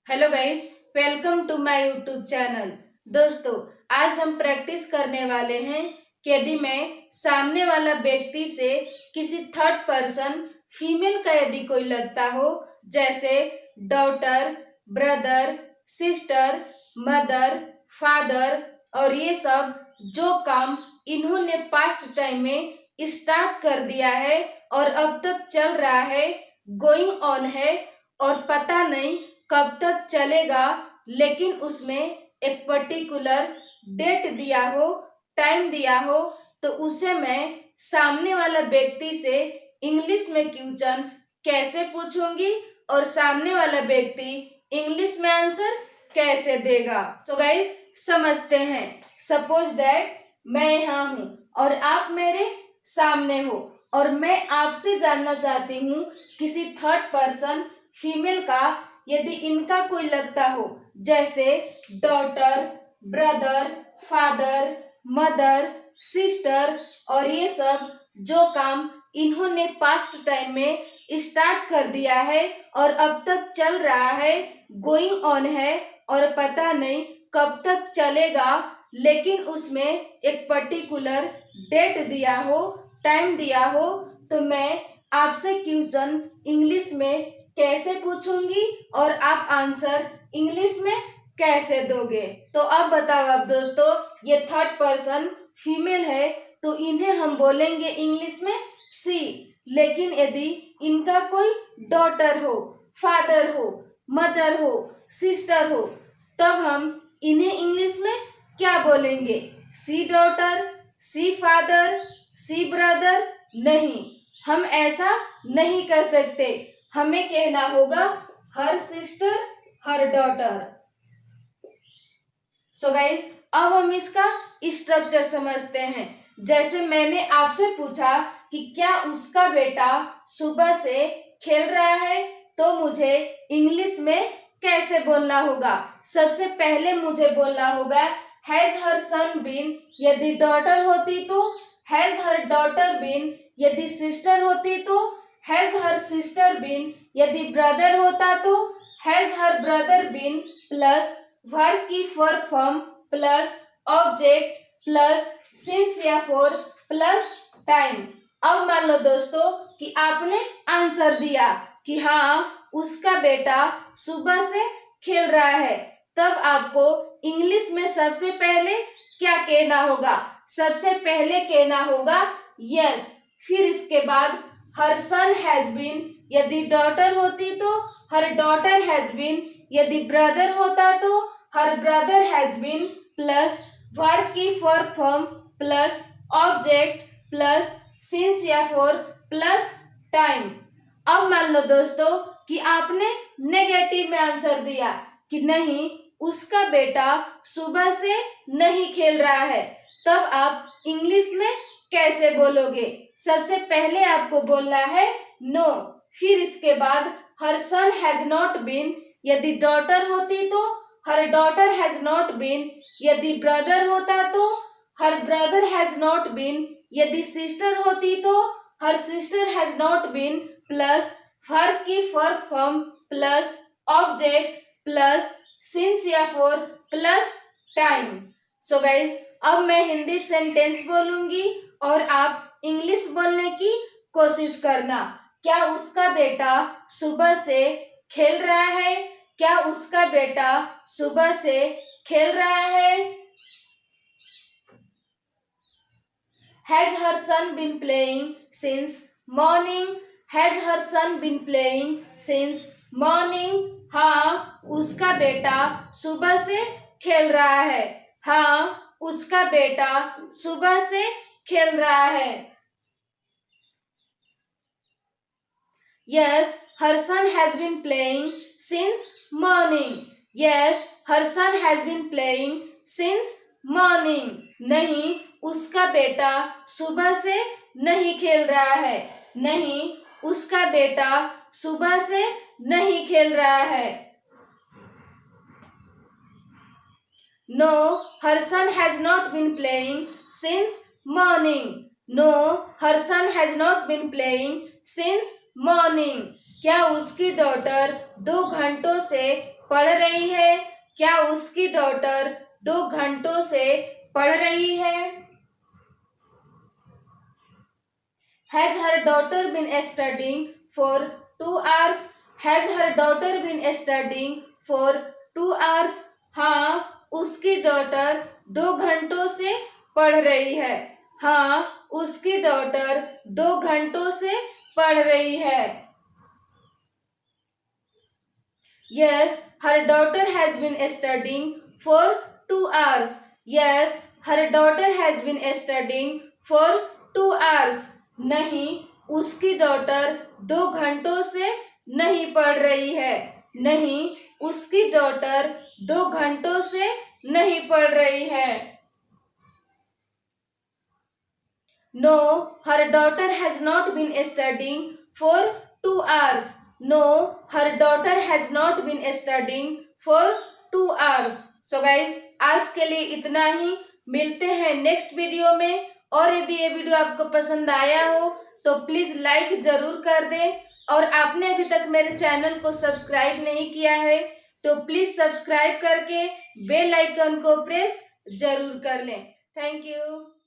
Hello guys, welcome to my YouTube channel. दोस्तों, आज हम प्रैक्टिस करने वाले हैं कि यदि मैं सामने वाला व्यक्ति से किसी थर्ड पर्सन फीमेल का यदि कोई लगता हो, जैसे daughter, brother, sister, mother, father और ये सब जो काम इन्होंने पास्ट टाइम में स्टार्ट कर दिया है और अब तक चल रहा है, गोइंग ऑन है और पता नहीं कब तक चलेगा, लेकिन उसमें एक पर्टिकुलर डेट दिया हो, टाइम दिया हो, तो उसे मैं सामने वाला व्यक्ति से इंग्लिश में क्वेश्चन कैसे पूछूंगी और सामने वाला व्यक्ति इंग्लिश में आंसर कैसे देगा। सो गाइस, समझते हैं। सपोज दैट मैं यहाँ हूँ और आप मेरे सामने हो और मैं आपसे जानना चाहती हूँ किसी थर्ड पर्सन फीमेल का यदि इनका कोई लगता हो, जैसे daughter, brother, father, mother, sister और ये सब जो काम इन्होंने पास्ट टाइम में स्टार्ट कर दिया है और अब तक चल रहा है, गोइंग ऑन है और पता नहीं कब तक चलेगा, लेकिन उसमें एक पर्टिकुलर डेट दिया हो, टाइम दिया हो, तो मैं आपसे क्वेश्चन इंग्लिश में कैसे पूछूंगी और आप आंसर इंग्लिश में कैसे दोगे। तो अब बताओ आप दोस्तों, ये थर्ड पर्सन फीमेल है तो इन्हें हम बोलेंगे इंग्लिश में सी, लेकिन यदि इनका कोई डॉटर हो, फादर हो, मदर हो, सिस्टर हो, तब हम इन्हें इंग्लिश में क्या बोलेंगे? सी डॉटर, सी फादर, सी ब्रदर? नहीं, हम ऐसा नहीं कर सकते। हमें कहना होगा हर सिस्टर, हर डॉटर। सो गाइस, अब हम इसका स्ट्रक्चर समझते हैं। जैसे मैंने आपसे पूछा कि क्या उसका बेटा सुबह से खेल रहा है, तो मुझे इंग्लिश में कैसे बोलना होगा? सबसे पहले मुझे बोलना होगा हैज हर सन बीन, यदि डॉटर होती तो हैज हर डॉटर बीन, यदि सिस्टर होती तो हैज हर सिस्टर बीन, यदि ब्रदर होता तो has her brother been, plus verb की verb form plus object plus since या फॉर प्लस टाइम। अब मान लो दोस्तों कि आपने आंसर दिया कि हाँ उसका बेटा सुबह से खेल रहा है, तब आपको इंग्लिश में सबसे पहले क्या कहना होगा? सबसे पहले कहना होगा यस। फिर इसके बाद हर सन हैज बीन, यदि डॉटर होती तो हर डॉटर हैज बीन, यदि ब्रदर होता तो her brother has been, plus verb की verb form plus object plus since या फॉर प्लस टाइम। अब मान लो दोस्तों कि आपने नेगेटिव में आंसर दिया कि नहीं उसका बेटा सुबह से नहीं खेल रहा है, तब आप इंग्लिश में कैसे बोलोगे? सबसे पहले आपको बोलना है नो। फिर इसके बाद her son has not been, यदि डॉटर होती तो her daughter has not been, यदि ब्रदर होता तो her brother has not been, यदि सिस्टर होती तो her sister has not been, plus verb की verb form plus object plus since या for plus time. So guys, अब मैं हिंदी सेंटेंस बोलूंगी और आप इंग्लिश बोलने की कोशिश करना। क्या उसका बेटा सुबह से खेल रहा है? क्या उसका बेटा सुबह से खेल रहा है? Has her son been playing since morning? Has her son been playing since morning? हाँ, उसका बेटा सुबह से खेल रहा है। हाँ, उसका बेटा सुबह से खेल रहा है। Yes, her son has been playing since morning. Yes, her son has been playing since morning. नहीं, उसका बेटा सुबह से नहीं खेल रहा है। नहीं, उसका बेटा सुबह से नहीं खेल रहा है। No, her son has not been playing since morning. No, her son has not been playing since morning. क्या उसकी डॉटर 2 घंटों से पढ़ रही है? क्या उसकी डॉटर 2 घंटों से पढ़ रही है? Has her daughter been studying for 2 hours? Has her daughter been studying for 2 hours? हाँ, उसकी डॉटर 2 घंटों से पढ़ रही है। हाँ, उसकी डॉटर 2 घंटों से पढ़ रही है। Yes, her daughter has been studying for 2 hours. Yes, her daughter has been studying for 2 hours. नहीं, उसकी डॉटर 2 घंटों से नहीं पढ़ रही है। नहीं, उसकी डॉटर 2 घंटों से नहीं पढ़ रही है। No, her daughter has not been studying for 2 hours. No, her daughter has not been studying for 2 hours. So guys, आज के लिए इतना ही। मिलते हैं नेक्स्ट वीडियो में। और यदि ये वीडियो आपको पसंद आया हो तो प्लीज लाइक जरूर कर दें। और आपने अभी तक मेरे चैनल को सब्सक्राइब नहीं किया है तो प्लीज सब्सक्राइब करके बेल आइकन को प्रेस जरूर कर लें। Thank you.